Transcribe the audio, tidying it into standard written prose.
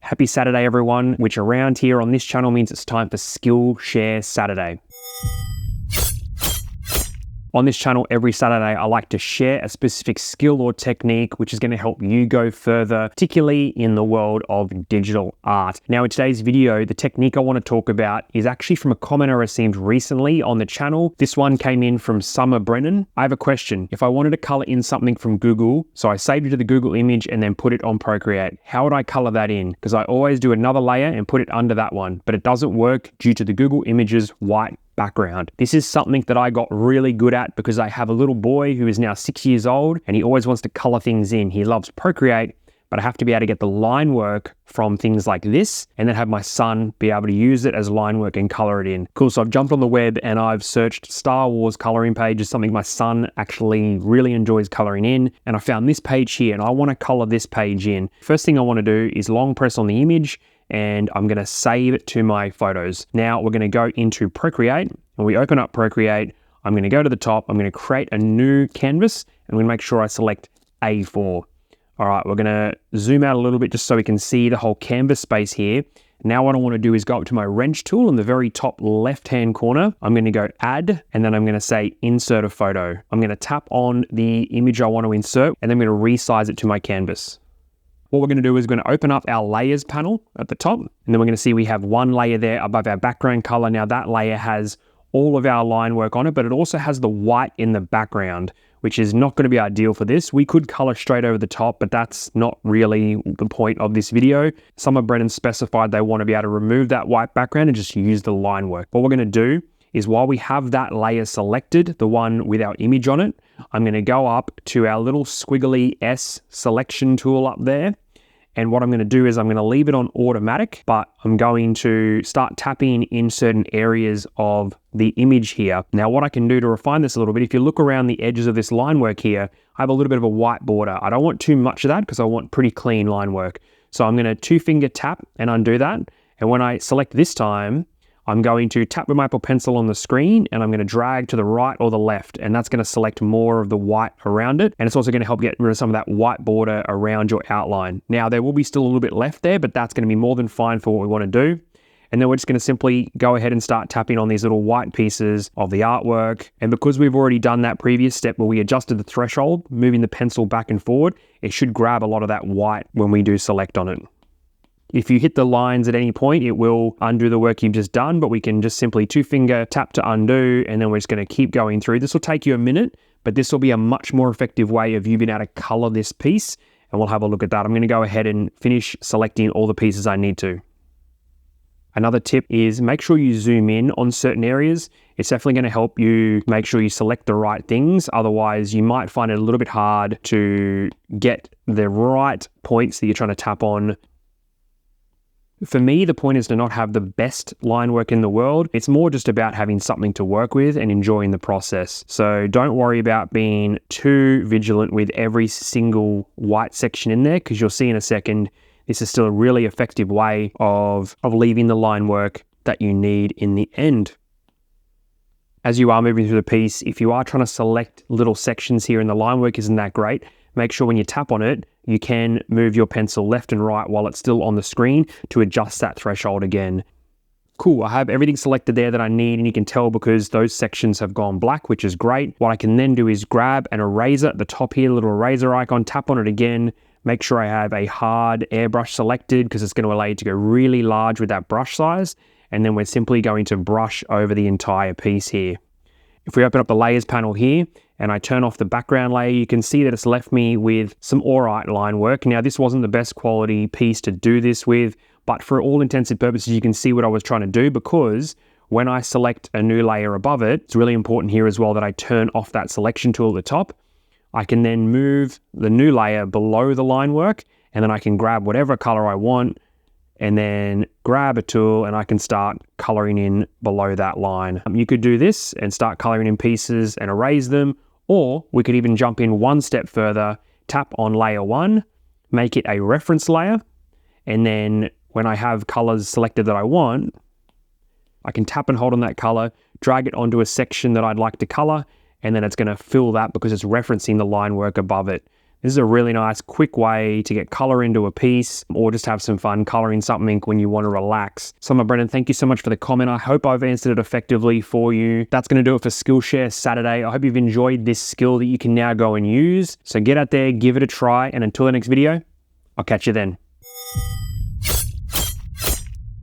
Happy Saturday, everyone, which around here on this channel means it's time for Skillshare Saturday. On this channel, every Saturday, I like to share a specific skill or technique which is going to help you go further, particularly in the world of digital art. Now, in today's video, the technique I want to talk about is actually from a comment I received recently on the channel. This one came in from Summer Brennan. I have a question. If I wanted to color in something from Google, so I saved it to the Google image and then put it on Procreate, how would I color that in? Because I always do another layer and put it under that one, but it doesn't work due to the Google Images white background. This is something that I got really good at because I have a little boy who is now 6 years old and he always wants to color things in. He loves Procreate, but I have to be able to get the line work from things like this and then have my son be able to use it as line work and color it in. Cool, so I've jumped on the web and I've searched Star Wars coloring pages, something my son actually really enjoys coloring in. And I found this page here and I want to color this page in. First thing I want to do is long press on the image and I'm going to save it to my photos. Now we're going to go into Procreate. When we open up Procreate, I'm going to go to the top, I'm going to create a new canvas, and I'm going to make sure I select A4. All right, we're going to zoom out a little bit just so we can see the whole canvas space here. Now what I want to do is go up to my wrench tool in the very top left-hand corner. I'm going to go add, and then I'm going to say insert a photo. I'm going to tap on the image I want to insert, and then I'm going to resize it to my canvas. What we're going to do is we're going to open up our layers panel at the top, and then we're going to see we have one layer there above our background color. Now that layer has all of our line work on it, but it also has the white in the background, which is not going to be ideal for this. We could color straight over the top, but that's not really the point of this video. Some of Brennan specified they want to be able to remove that white background and just use the line work. What we're going to do is while we have that layer selected, the one with our image on it, I'm going to go up to our little squiggly S selection tool up there. And what I'm going to do is I'm going to leave it on automatic, but I'm going to start tapping in certain areas of the image here. Now, what I can do to refine this a little bit, if you look around the edges of this line work here, I have a little bit of a white border. I don't want too much of that because I want pretty clean line work. So I'm going to two-finger tap and undo that. And when I select this time, I'm going to tap with my Apple Pencil on the screen and I'm going to drag to the right or the left, and that's going to select more of the white around it. And it's also going to help get rid of some of that white border around your outline. Now, there will be still a little bit left there, but that's going to be more than fine for what we want to do. And then we're just going to simply go ahead and start tapping on these little white pieces of the artwork. And because we've already done that previous step where we adjusted the threshold, moving the pencil back and forward, it should grab a lot of that white when we do select on it. If you hit the lines at any point, it will undo the work you've just done, but we can just simply two-finger tap to undo, and then we're just going to keep going through. This will take you a minute, but this will be a much more effective way of you being able to color this piece, and we'll have a look at that. I'm going to go ahead and finish selecting all the pieces I need to. Another tip is make sure you zoom in on certain areas. It's definitely going to help you make sure you select the right things. Otherwise, you might find it a little bit hard to get the right points that you're trying to tap on. For me, the point is to not have the best line work in the world. It's more just about having something to work with and enjoying the process. So don't worry about being too vigilant with every single white section in there, because you'll see in a second, this is still a really effective way of leaving the line work that you need in the end. As you are moving through the piece, if you are trying to select little sections here and the line work isn't that great, make sure when you tap on it, you can move your pencil left and right while it's still on the screen to adjust that threshold again. Cool, I have everything selected there that I need, and you can tell because those sections have gone black, which is great. What I can then do is grab an eraser at the top here, little eraser icon, tap on it again, make sure I have a hard airbrush selected because it's going to allow you to go really large with that brush size, and then we're simply going to brush over the entire piece here. If we open up the layers panel here and I turn off the background layer, you can see that it's left me with some alright line work. Now, this wasn't the best quality piece to do this with, but for all intents and purposes, you can see what I was trying to do, because when I select a new layer above it, it's really important here as well that I turn off that selection tool at the top. I can then move the new layer below the line work, and then I can grab whatever color I want and then grab a tool and I can start coloring in below that line. You could do this and start coloring in pieces and erase them, or we could even jump in one step further, tap on layer 1, make it a reference layer, and then when I have colors selected that I want, I can tap and hold on that color, drag it onto a section that I'd like to color, and then it's going to fill that because it's referencing the line work above it. This is a really nice, quick way to get color into a piece or just have some fun coloring something when you want to relax. So my Brendan, thank you so much for the comment. I hope I've answered it effectively for you. That's going to do it for Skillshare Saturday. I hope you've enjoyed this skill that you can now go and use. So get out there, give it a try, and until the next video, I'll catch you then.